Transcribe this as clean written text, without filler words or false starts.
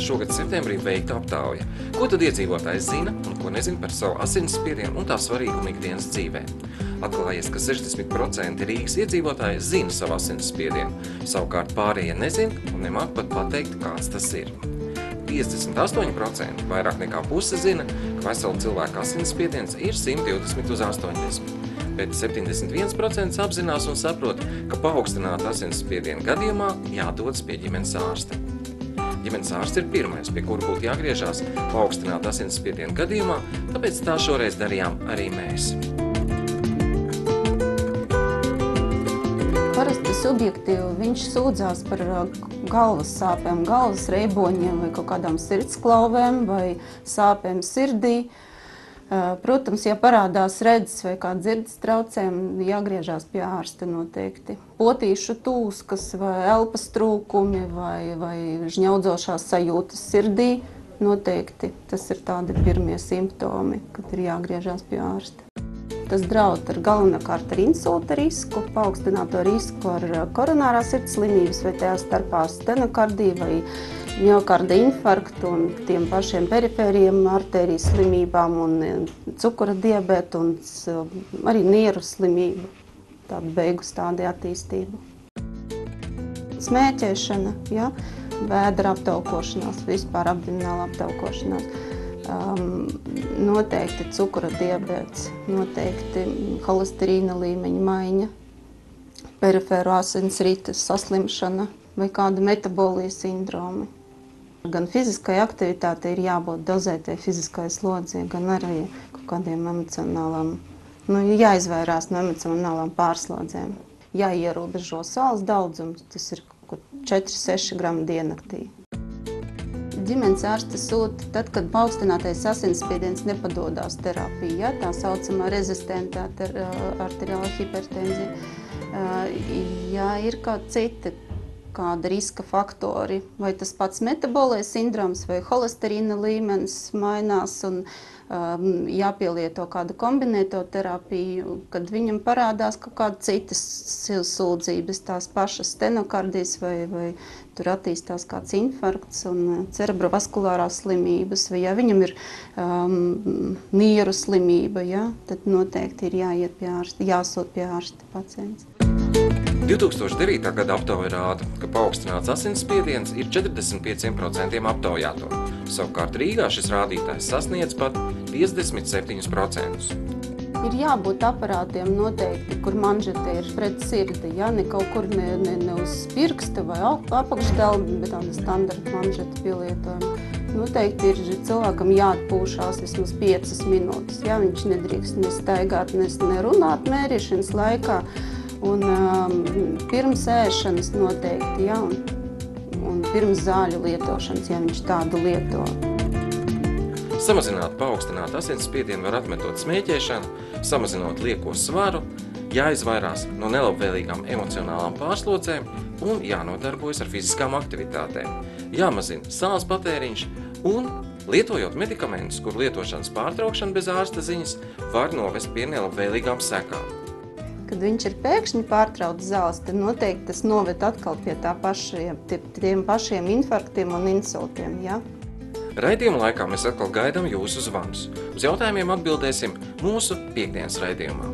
šogad septembrī veikta aptauja. Ko tad iedzīvotājs zina un ko nezina par savu asinsspiedienu un tā svarīgumu ikdienas dzīvē? Atklājies, ka 60% Rīgas iedzīvotāji zina savu asinsspiedienu, savukārt pārējie nezina un nemāk pat pateikt, kāds tas ir. 58% vairāk nekā puse zina, ka vesela cilvēka asinsspiediens ir 120/80. Bet 71% apzinās un saprot, ka paaugstināta asinsspiediena gadījumā jādodas pie ģimenes ārsta. Ģimenes ārsts ir pirmais, pie kura būtu jāgriežās paaugstināta asinsspiediena gadījumā, tāpēc tā šoreiz darījām arī mēs. Parasti subjektīvi viņš sūdzās par galvas sāpēm, galvas reiboņiem vai kaut kādām sirdsklauvēm vai sāpēm sirdī. Protams, ja parādās redzes vai kā dzirdes traucējumi, jāgriežās pie ārsta noteikti. Potīšu tūskas vai elpas trūkumi vai žņaudzošās sajūtas sirdī noteikti. Tas ir tādi pirmie simptomi, kad ir jāgriežās pie ārsta. Tas draud ar galvenokārt ar insulta risku, paaugstināto risku ar koronārās sirds slimības vai tajā starpā stenokardiju vai miokarda infarktu un tiem pašiem perifēriem artērijas slimībām un cukura diabetu un arī nieru slimību, tādu beigu stādi attīstību. Smēķēšana, ja? Vēdera aptaukošanās, vispār abdomināla aptaukošanās. Noteikti cukura diabets, noteikti holesterīna līmeņa maiņa, perifēru asinsrites saslimšana vai kāda metabolija sindromi. Gan fiziskai aktivitātei ir jābūt dozētai fiziskai slodzei, gan arī kaut kādiem emocionālām, jāizvairās no emocionālām pārslodzēm. Jāierobežo sāls daudzums, tas ir 4-6 gramu diennaktī. Ģimenes ārste sūta tad, kad paaugstinātais asinsspiediens nepadodās terapija, tā saucamā rezistentā arteriāla hipertenzija. Ja ir kāda riska faktori, vai tas pats metabolais sindroms vai holesterīna līmenis mainās un jāpielieto kāda kombinēto terapiju, kad viņam parādās kaut kāda citas sūdzības, tās pašas stenokardijas vai tur attīstās kāds infarkts un cerebrovaskulārās slimības, vai ja viņam ir nieru slimība, ja, tad noteikti ir jāiet pie ārsta, jāsūt pie ārsta pacients. 2009. Gada aptauja rāda, ka paaugstināts asinsspiediens ir 45% aptaujāto. Savukārt Rīgā šis rādītājs sasniedz pat 57%. Ir jābūt aparātiem noteikti, kur manžete ir pret sirdi, ja? Ne kaut kur ne uz pirksta vai apakšdēla, bet tāda standarta manžeta pielietojuma. Noteikti ir cilvēkam jāatpūšās vismaz 5 minūtes, ja? Viņš nedrīkst nestaigāt, nerunāt mērīšanas laikā. Un pirms ēšanas noteikti, ja, un pirms zāļu lietošanas, ja viņš tādu lieto. Samazināt paaugstinātu asinsspiedienu var atmetot smēķēšanu, samazinot lieko svaru, jāizvairās no nelabvēlīgām emocionālām pārslodzēm un jānodarbojas ar fiziskām aktivitātēm. Jāmazina sāls patēriņš un, lietojot medikamentus, kur lietošanas pārtraukšana bez ārsta ziņas, var novest pie nelabvēlīgām sekām. Kad viņš ir pēkšņi pārtraucis zāles, tad noteikti tas noved atkal pie tiem pašiem infarktiem un insultiem. Ja? Raidījuma laikā mēs atkal gaidām jūsu zvanus. Uz jautājumiem atbildēsim mūsu piektdienas raidījumā.